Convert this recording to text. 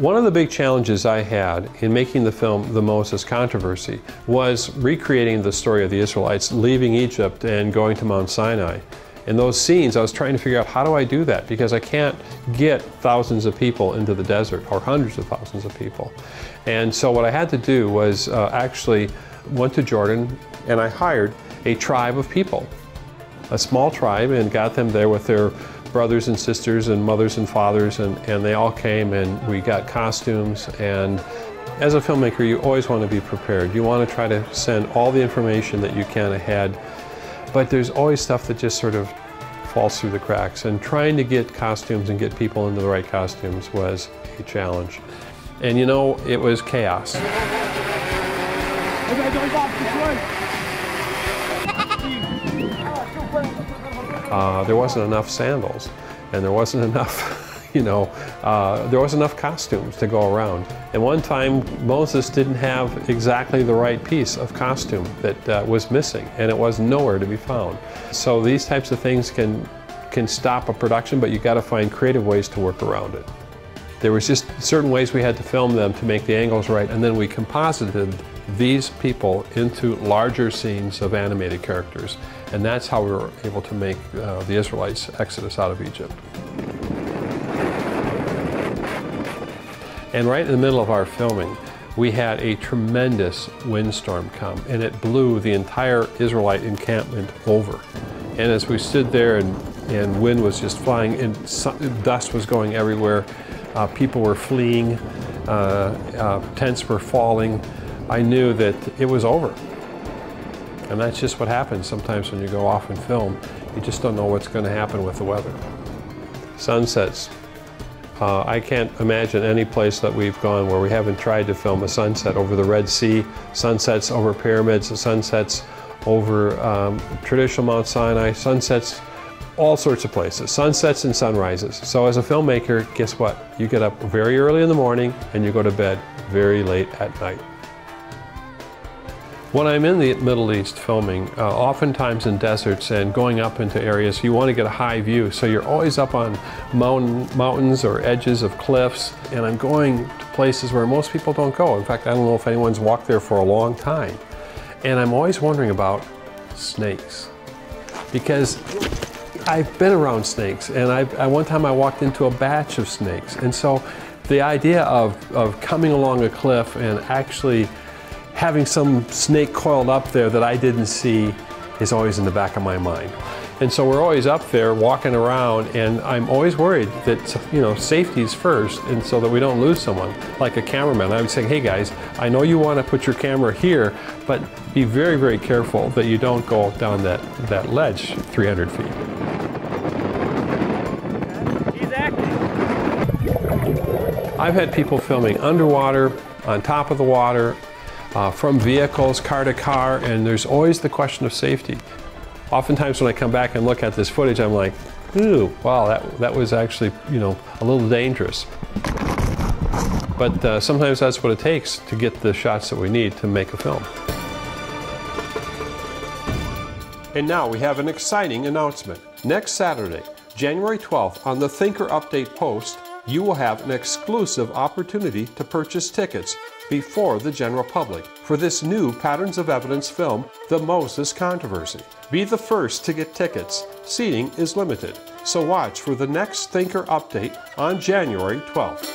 One of the big challenges I had in making the film The Moses Controversy was recreating the story of the Israelites leaving Egypt and going to Mount Sinai. In those scenes, I was trying to figure out, how do I do that? Because I can't get thousands of people into the desert, or hundreds of thousands of people. And so what I had to do was actually went to Jordan and I hired a tribe of people, a small tribe, and got them there with their brothers and sisters and mothers and fathers, and they all came, and we got costumes. And as a filmmaker, you always want to be prepared. You want to try to send all the information that you can ahead, but there's always stuff that just sort of falls through the cracks, and trying to get costumes and get people into the right costumes was a challenge. And you know, it was chaos. There wasn't enough sandals, and there wasn't enough, you know, there wasn't enough costumes to go around. And one time, Moses didn't have exactly the right piece of costume that was missing, and it was nowhere to be found. So these types of things can stop a production, but you got to find creative ways to work around it. There was just certain ways we had to film them to make the angles right, and then we composited these people into larger scenes of animated characters. And that's how we were able to make the Israelites' exodus out of Egypt. And right in the middle of our filming, we had a tremendous windstorm come, and it blew the entire Israelite encampment over. And as we stood there and wind was just flying and dust was going everywhere, people were fleeing, tents were falling, I knew that it was over. And that's just what happens sometimes when you go off and film. You just don't know what's going to happen with the weather. Sunsets. I can't imagine any place that we've gone where we haven't tried to film a sunset over the Red Sea, sunsets over pyramids, sunsets over traditional Mount Sinai, sunsets all sorts of places, sunsets and sunrises. So as a filmmaker, guess what? You get up very early in the morning and you go to bed very late at night. When I'm in the Middle East filming, oftentimes in deserts and going up into areas, you want to get a high view. So you're always up on mountains or edges of cliffs, and I'm going to places where most people don't go. In fact, I don't know if anyone's walked there for a long time. And I'm always wondering about snakes, because I've been around snakes, and one time I walked into a batch of snakes. And so the idea of coming along a cliff and actually having some snake coiled up there that I didn't see is always in the back of my mind. And so we're always up there walking around, and I'm always worried that, you know, safety is first, and so that we don't lose someone. Like a cameraman, I would say, hey guys, I know you want to put your camera here, but be very, very careful that you don't go down that ledge 300 feet. He's active. I've had people filming underwater, on top of the water, from vehicles, car to car, and there's always the question of safety. Oftentimes when I come back and look at this footage, I'm like, ooh, wow, that was actually, you know, a little dangerous. But sometimes that's what it takes to get the shots that we need to make a film. And now we have an exciting announcement. Next Saturday, January 12th, on the Thinker Update post, you will have an exclusive opportunity to purchase tickets before the general public for this new Patterns of Evidence film, The Moses Controversy. Be the first to get tickets. Seating is limited, so watch for the next Thinker Update on January 12th.